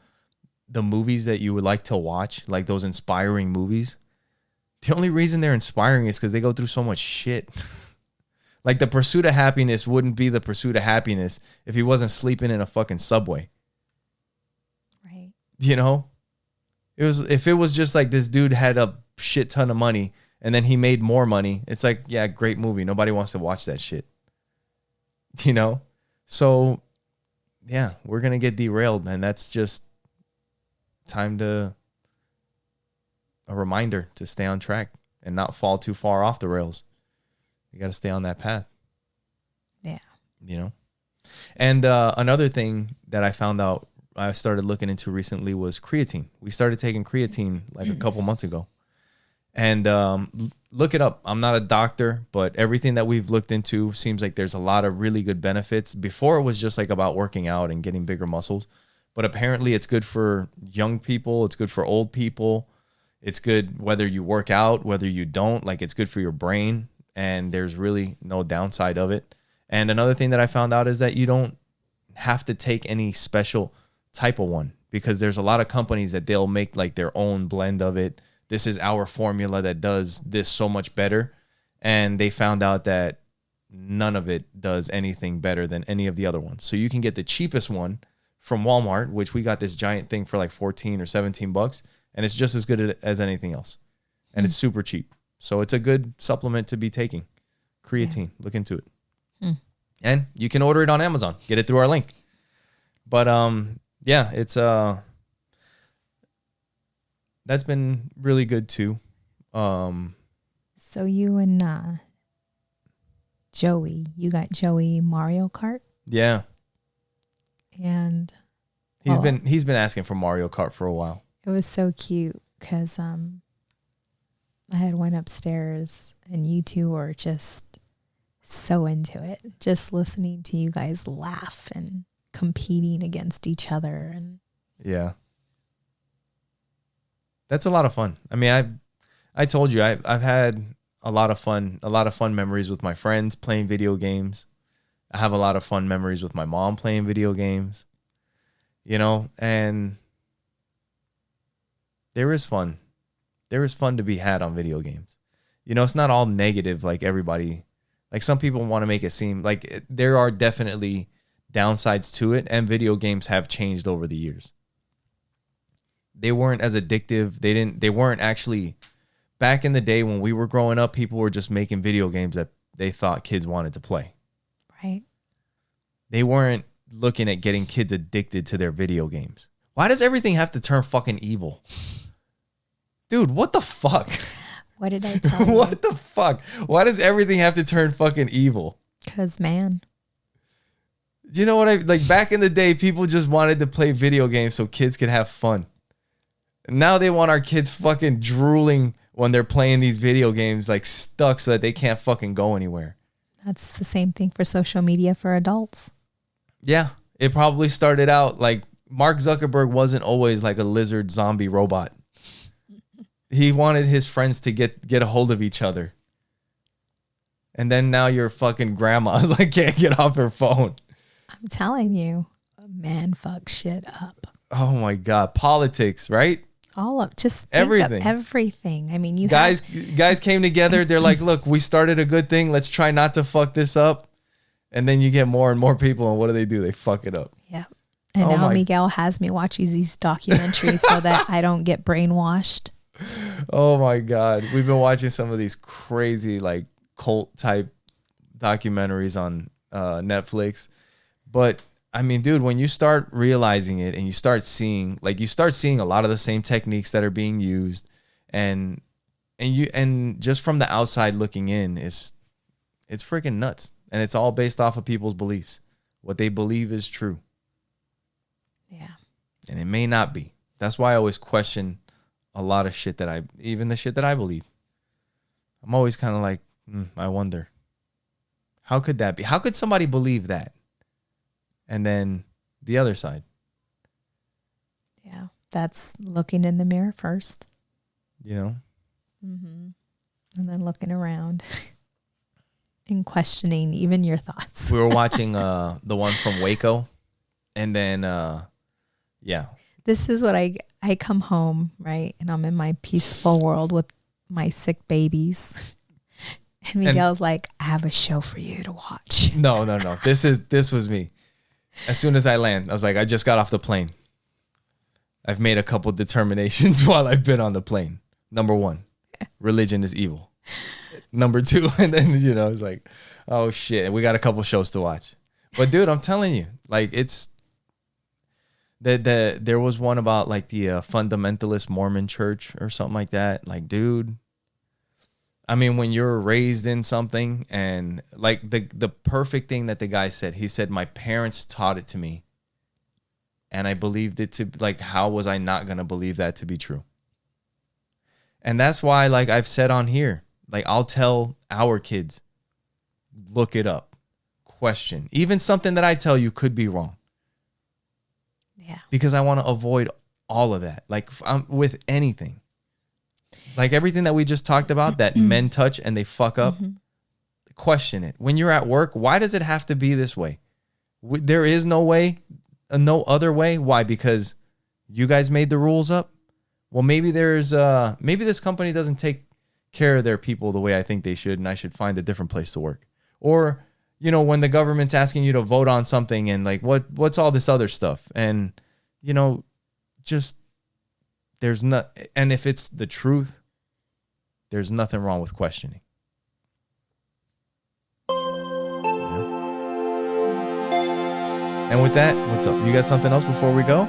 movies that you would like to watch, like those inspiring movies. The only reason they're inspiring is because they go through so much shit. Like the Pursuit of Happiness wouldn't be the Pursuit of Happiness if he wasn't sleeping in a fucking subway. Right. If it was just like this dude had a shit ton of money, and then he made more money. It's like, yeah, great movie. Nobody wants to watch that shit. You know? So, yeah, we're going to get derailed, and that's just a reminder to stay on track and not fall too far off the rails. You got to stay on that path. Yeah. You know? And another thing that I found out I started looking into recently was creatine. We started taking creatine like a couple months ago. And look it up. I'm not a doctor, but everything that we've looked into seems like there's a lot of really good benefits. Before it was just like about working out and getting bigger muscles. But apparently it's good for young people. It's good for old people. It's good whether you work out, whether you don't. Like, it's good for your brain. And there's really no downside of it. And another thing that I found out is that you don't have to take any special type of one, because there's a lot of companies that they'll make like their own blend of it. This is our formula that does this so much better. And they found out that none of it does anything better than any of the other ones. So you can get the cheapest one from Walmart, which we got this giant thing for like 14 or 17 bucks. And it's just as good as anything else. And it's super cheap. So it's a good supplement to be taking. Creatine. Yeah. Look into it. And you can order it on Amazon. Get it through our link. But yeah, it's that's been really good too. So you and Joey, you got Joey Mario Kart? Yeah. And he's been asking for Mario Kart for a while. It was so cute because I had went upstairs and you two were just so into it, just listening to you guys laugh and competing against each other. And yeah, that's a lot of fun. I mean, I told you I've had a lot of fun memories with my friends playing video games. I have a lot of fun memories with my mom playing video games, you know, and there is fun to be had on video games. You know, it's not all negative like everybody. Like, some people want to make it seem like there are definitely downsides to it, and video games have changed over the years. They weren't as addictive. They weren't actually, back in the day when we were growing up, people were just making video games that they thought kids wanted to play. Right. They weren't looking at getting kids addicted to their video games. Why does everything have to turn fucking evil? Dude, what the fuck? What did I tell you? What the fuck? Why does everything have to turn fucking evil? Because, man. You know what like back in the day, people just wanted to play video games so kids could have fun. Now they want our kids fucking drooling when they're playing these video games, like stuck so that they can't fucking go anywhere. That's the same thing for social media for adults. Yeah. It probably started out like Mark Zuckerberg wasn't always like a lizard zombie robot. He wanted his friends to get a hold of each other. And then now your fucking grandma's like can't get off her phone. I'm telling you, man, fuck shit up. Oh my God. Politics, right? All of just everything. Everything. I mean, guys came together. They're like, look, we started a good thing. Let's try not to fuck this up. And then you get more and more people. And what do? They fuck it up. Yeah. And now Miguel has me watching these documentaries so that I don't get brainwashed. Oh my God. We've been watching some of these crazy like cult type documentaries on Netflix. But I mean, dude, when you start realizing it and you start seeing a lot of the same techniques that are being used and just from the outside looking in, it's freaking nuts. And it's all based off of people's beliefs. What they believe is true. Yeah. And it may not be. That's why I always question a lot of shit even the shit that I believe. I'm always kind of like, I wonder, how could that be? How could somebody believe that? And then the other side. Yeah. That's looking in the mirror first. You know? Mm-hmm. And then looking around and questioning even your thoughts. We were watching the one from Waco. And then, yeah. This is what I come home, right? And I'm in my peaceful world with my sick babies. And Miguel's like, I have a show for you to watch. No. This was me. As soon as I land, I was like, I just got off the plane. I've made a couple determinations while I've been on the plane. Number one, religion is evil. Number 2, and then it's like, oh shit, we got a couple shows to watch. But dude, I'm telling you, like it's there was one about like the fundamentalist Mormon church or something like that. Like, dude, I mean, when you're raised in something, and like the perfect thing that the guy said, he said, my parents taught it to me, and I believed it to, like, how was I not going to believe that to be true? And that's why, like I've said on here, like I'll tell our kids, look it up, question. Even something that I tell you could be wrong. Yeah. Because I want to avoid all of that. Like with anything. Like everything that we just talked about that men touch and they fuck up, question it. When you're at work, why does it have to be this way? There is no way, no other way. Why? Because you guys made the rules up? Well, maybe maybe this company doesn't take care of their people the way I think they should, and I should find a different place to work. Or, when the government's asking you to vote on something, and like, what's all this other stuff? And, just there's not, and if it's the truth, there's nothing wrong with questioning. And with that, what's up? You got something else before we go?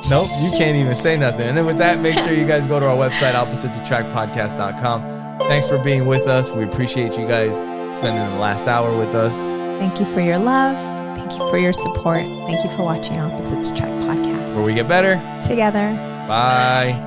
Nope, you can't even say nothing. And then with that, make sure you guys go to our website, oppositesattractpodcast.com. Thanks for being with us. We appreciate you guys spending the last hour with us. Thank you for your love. Thank you for your support. Thank you for watching Opposites Attract Podcast. Where we get better together. Bye.